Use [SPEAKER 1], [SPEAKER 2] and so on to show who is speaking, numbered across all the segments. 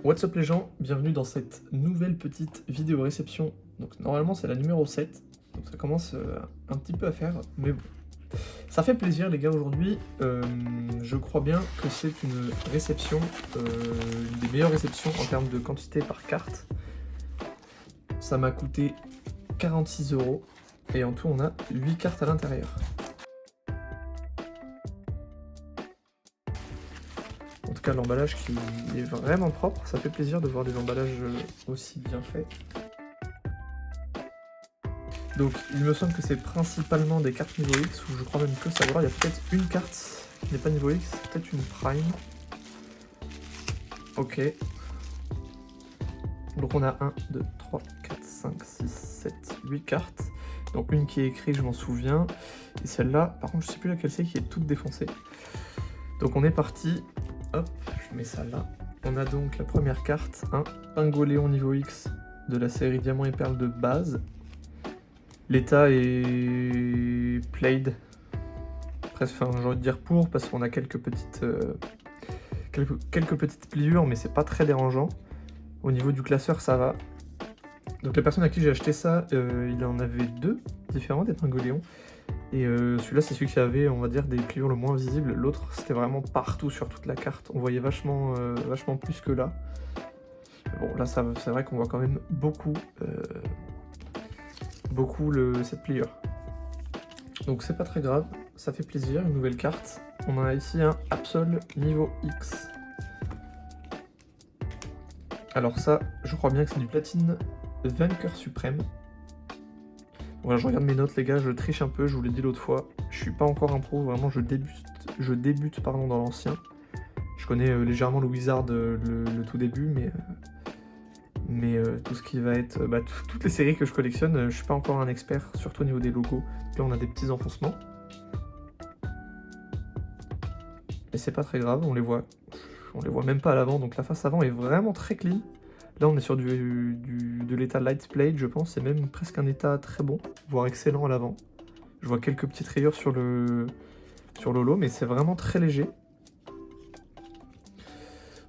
[SPEAKER 1] What's up les gens, bienvenue dans cette nouvelle petite vidéo réception. Donc normalement c'est la numéro 7, donc ça commence un petit peu à faire, mais bon. Ça fait plaisir les gars aujourd'hui, je crois bien que c'est une réception, une des meilleures réceptions en termes de quantité par carte. Ça m'a coûté 46 € et en tout on a 8 cartes à l'intérieur. En tout cas l'emballage qui est vraiment propre, ça fait plaisir de voir des emballages aussi bien faits. Donc il me semble que c'est principalement des cartes niveau X, ou je crois même que ça. Voilà, il y a peut-être une carte qui n'est pas niveau X, peut-être une Prime. Ok. Donc on a 1, 2, 3, 4, 5, 6, 7, 8 cartes. Donc une qui est écrite, je m'en souviens. Et celle-là, par contre je sais plus laquelle c'est, qui est toute défoncée. Donc on est parti. Hop, je mets ça là. On a donc la première carte, un Pingoléon niveau X de la série Diamant et Perle de base. L'état est played, presque, enfin j'ai envie de dire pour, parce qu'on a quelques petites pliures, mais c'est pas très dérangeant. Au niveau du classeur, ça va. Donc la personne à qui j'ai acheté ça, il en avait deux différents, des Pingoléons. Et celui-là, c'est celui qui avait, on va dire, des pliures le moins visibles. L'autre, c'était vraiment partout sur toute la carte. On voyait vachement plus que là. Bon, là, c'est vrai qu'on voit quand même beaucoup cette pliure. Donc c'est pas très grave, ça fait plaisir, une nouvelle carte. On a ici un Absol niveau X. Alors ça, je crois bien que c'est du platine vainqueur suprême. Voilà, je regarde mes notes les gars, je triche un peu, je vous l'ai dit l'autre fois. Je suis pas encore un pro, vraiment je débute pardon, dans l'ancien. Je connais légèrement le Wizard le tout début, mais tout ce qui va être... toutes les séries que je collectionne, je suis pas encore un expert, surtout au niveau des logos. Là on a des petits enfoncements. Et c'est pas très grave, on les voit même pas à l'avant, donc la face avant est vraiment très clean. Là on est sur de l'état light played, je pense, c'est même presque un état très bon, voire excellent à l'avant. Je vois quelques petites rayures sur le holo, mais c'est vraiment très léger.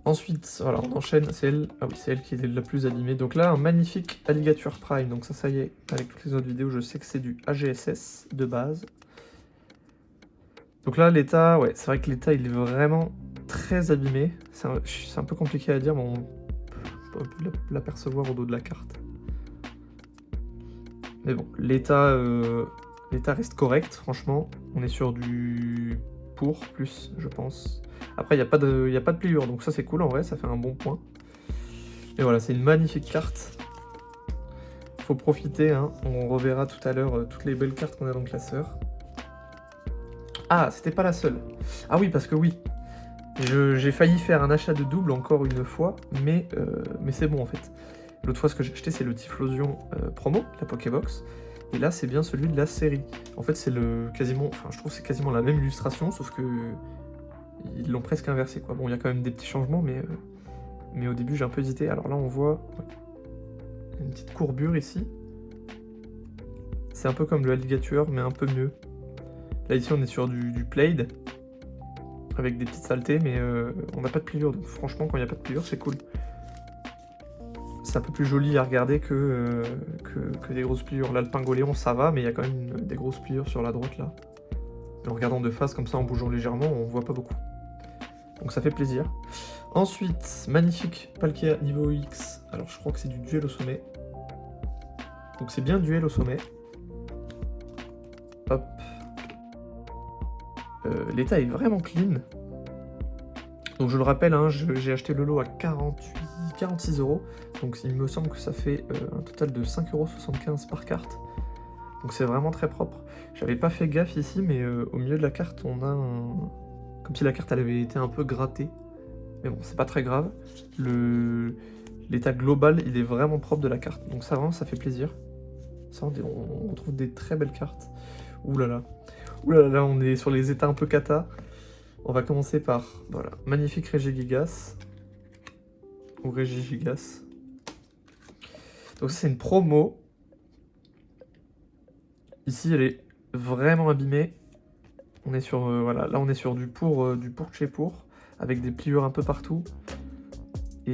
[SPEAKER 1] Ensuite, voilà, on enchaîne, c'est elle qui est la plus abîmée. Donc là, un magnifique Alligator Prime, donc ça y est, avec toutes les autres vidéos, je sais que c'est du AGSS de base. Donc là, l'état, ouais, c'est vrai que l'état, il est vraiment très abîmé. C'est un peu compliqué à dire, mais on peut l'apercevoir au dos de la carte. Mais bon, l'état reste correct, franchement. On est sur du pour plus, je pense. Après, il n'y a pas de pliure, donc ça c'est cool en vrai, ça fait un bon point. Et voilà, c'est une magnifique carte. Faut profiter, hein. On reverra tout à l'heure toutes les belles cartes qu'on a dans le classeur. Ah, c'était pas la seule. Ah oui, parce que oui, j'ai failli faire un achat de double encore une fois, mais c'est bon en fait. L'autre fois, ce que j'ai acheté, c'est le Typhlosion promo, la Pokébox. Et là, c'est bien celui de la série. En fait, c'est quasiment... Enfin, je trouve que c'est quasiment la même illustration, sauf que... Ils l'ont presque inversé, quoi. Bon, il y a quand même des petits changements, mais au début, j'ai un peu hésité. Alors là, on voit une petite courbure ici. C'est un peu comme le Alligator, mais un peu mieux. Là, ici, on est sur du played, avec des petites saletés, mais on n'a pas de pliure. Donc franchement, quand il n'y a pas de pliure, c'est cool. C'est un peu plus joli à regarder que des grosses pliures. Là, le Pingoléon, ça va, mais il y a quand même des grosses pliures sur la droite, là. Et en regardant de face, comme ça, en bougeant légèrement, on voit pas beaucoup. Donc ça fait plaisir. Ensuite, magnifique Palkia niveau X. Alors, je crois que c'est du duel au sommet. Donc c'est bien duel au sommet. Hop. L'état est vraiment clean. Donc je le rappelle, hein, j'ai acheté le lot à 46 €. Donc il me semble que ça fait un total de 5,75 € par carte. Donc c'est vraiment très propre. J'avais pas fait gaffe ici, mais au milieu de la carte, on a un... Comme si la carte elle avait été un peu grattée. Mais bon, c'est pas très grave. L'état global, il est vraiment propre de la carte. Donc ça, vraiment, ça fait plaisir. Ça, on retrouve des très belles cartes. Ouh là là. Ouh là là, on est sur les états un peu cata. On va commencer par, voilà, magnifique Regigigas. Ou Regigigas. Donc ça, c'est une promo. Ici, elle est vraiment abîmée. On est sur, voilà, là, on est sur du pour de chez pour, avec des pliures un peu partout.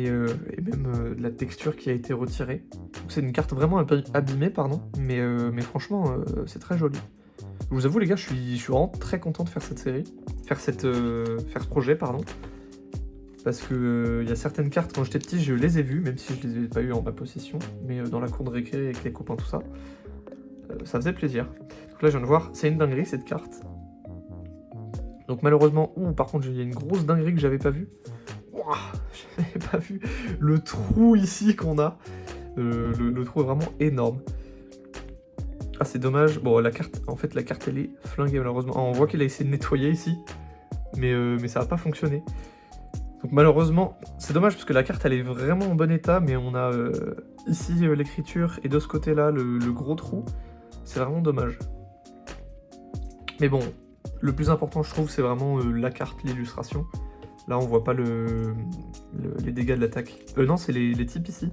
[SPEAKER 1] et même de la texture qui a été retirée. C'est une carte vraiment abîmée, pardon, mais franchement, c'est très joli. Je vous avoue les gars, je suis vraiment très content de faire cette série, faire ce projet, pardon. Parce que y a certaines cartes, quand j'étais petit, je les ai vues, même si je les ai pas eues en ma possession, mais dans la cour de récré avec les copains, tout ça, ça faisait plaisir. Donc là, je viens de voir, c'est une dinguerie cette carte. Donc malheureusement, par contre, il y a une grosse dinguerie que j'avais pas vue. J'avais pas vu le trou ici qu'on a. Le trou est vraiment énorme. Ah, c'est dommage. Bon, la carte, en fait, la carte, elle est flinguée malheureusement. Ah, on voit qu'elle a essayé de nettoyer ici, mais ça n'a pas fonctionné. Donc malheureusement, c'est dommage parce que la carte, elle est vraiment en bon état, mais on a ici l'écriture et de ce côté-là, le gros trou. C'est vraiment dommage. Mais bon, le plus important, je trouve, c'est vraiment la carte, l'illustration. Là, on voit pas les dégâts de l'attaque. Non, c'est les types ici.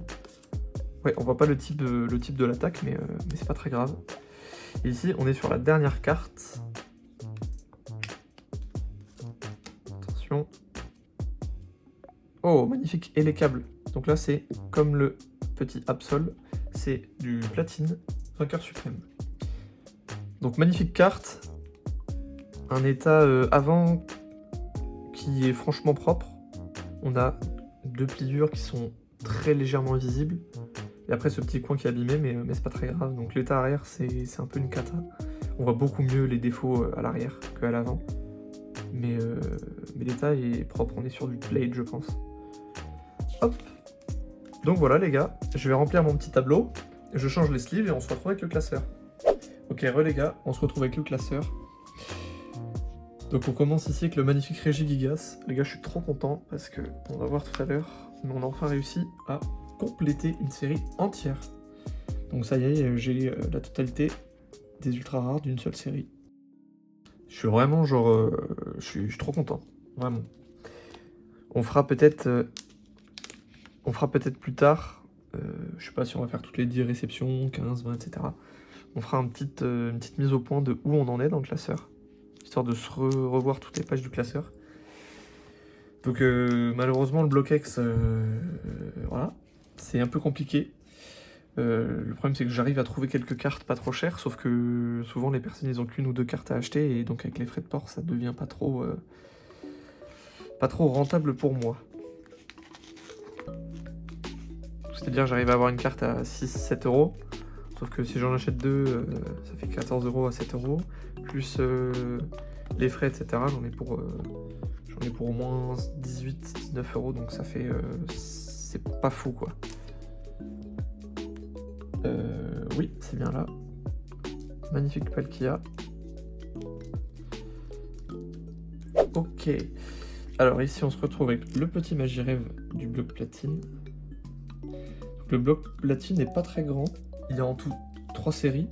[SPEAKER 1] Ouais, on voit pas le type de l'attaque, mais c'est pas très grave. Et ici, on est sur la dernière carte. Attention. Oh, magnifique. Et les câbles. Donc là, c'est comme le petit Absol. C'est du platine, vainqueur suprême. Donc, magnifique carte. Un état avant qui est franchement propre. On a 2 pliures qui sont très légèrement visibles. Et après ce petit coin qui est abîmé, mais c'est pas très grave. Donc l'état arrière, c'est un peu une cata. On voit beaucoup mieux les défauts à l'arrière qu'à l'avant. Mais l'état est propre, on est sur du plate, je pense. Hop. Donc voilà les gars, je vais remplir mon petit tableau. Je change les sleeves et on se retrouve avec le classeur. Ok, les gars, on se retrouve avec le classeur. Donc on commence ici avec le magnifique Regigigas. Les gars, je suis trop content parce que, on va voir tout à l'heure, mais on a enfin réussi à compléter une série entière. Donc ça y est, j'ai la totalité des ultra rares d'une seule série. Je suis vraiment genre... je suis trop content, vraiment. On fera peut-être plus tard, je sais pas si on va faire toutes les 10 réceptions, 15, 20, etc. On fera une petite mise au point de où on en est dans le classeur, histoire de se revoir toutes les pages du classeur. Donc malheureusement le bloc-ex, voilà, c'est un peu compliqué. Le problème c'est que j'arrive à trouver quelques cartes pas trop chères, sauf que souvent les personnes ils ont qu'une ou 2 cartes à acheter, et donc avec les frais de port ça devient pas trop rentable pour moi. C'est-à-dire j'arrive à avoir une carte à 6-7 euros, sauf que si j'en achète 2, ça fait 14 euros à 7 euros, plus les frais, etc. J'en ai pour au moins 18-19 euros, donc ça fait... c'est pas fou, quoi. Oui, c'est bien là. Magnifique Palkia. Ok. Alors ici, on se retrouve avec le petit Magirêve du bloc platine. Donc, le bloc platine n'est pas très grand. Il y a en tout 3 séries.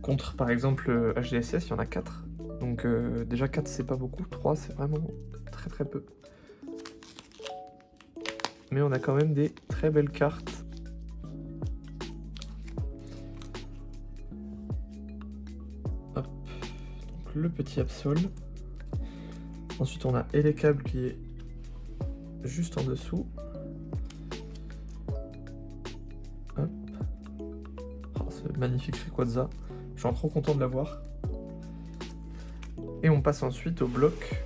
[SPEAKER 1] Contre, par exemple, HDSS, il y en a 4. Donc déjà 4, c'est pas beaucoup. 3, c'est vraiment très très peu. Mais on a quand même des très belles cartes. Hop. Donc, le petit Absol. Ensuite, on a Elekable qui est juste en dessous. Hop. Oh, ce magnifique Rayquaza. Je suis trop content de l'avoir. Et on passe ensuite au bloc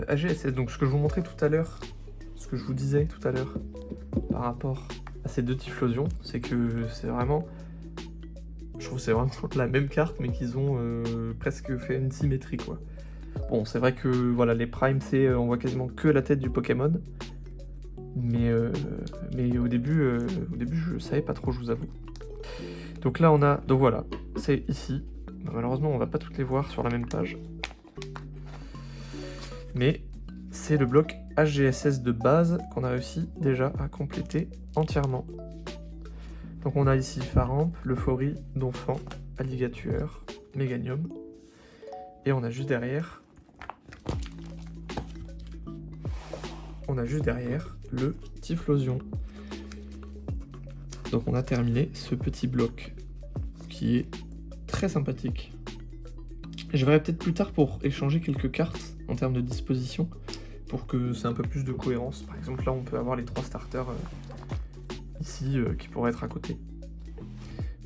[SPEAKER 1] AGSS. Donc ce que je vous montrais tout à l'heure, ce que je vous disais tout à l'heure par rapport à ces 2 Typhlosions, c'est que c'est vraiment... Je trouve que c'est vraiment la même carte, mais qu'ils ont presque fait une symétrie, quoi. Bon, c'est vrai que voilà, les primes, c'est on voit quasiment que la tête du Pokémon. Mais au début, je savais pas trop, je vous avoue. Donc là, on a... Donc voilà, c'est ici. Malheureusement, on va pas toutes les voir sur la même page. Mais c'est le bloc HGSS de base qu'on a réussi déjà à compléter entièrement. Donc on a ici Faramp, Leufori, Donphan, Alligatueur, Méganium. Et on a juste derrière... le Typhlosion. Donc on a terminé ce petit bloc qui est très sympathique. Je verrai peut-être plus tard pour échanger quelques cartes en termes de disposition, pour que c'est un peu plus de cohérence. Par exemple, là, on peut avoir les 3 starters ici qui pourraient être à côté.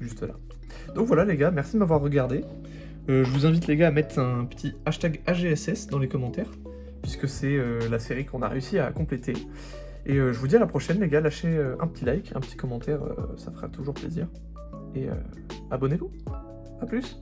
[SPEAKER 1] Juste là. Donc voilà les gars, merci de m'avoir regardé. Je vous invite les gars à mettre un petit hashtag AGSS dans les commentaires, puisque c'est la série qu'on a réussi à compléter. Et je vous dis à la prochaine les gars, lâchez un petit like, un petit commentaire, ça fera toujours plaisir. Et abonnez-vous. A plus.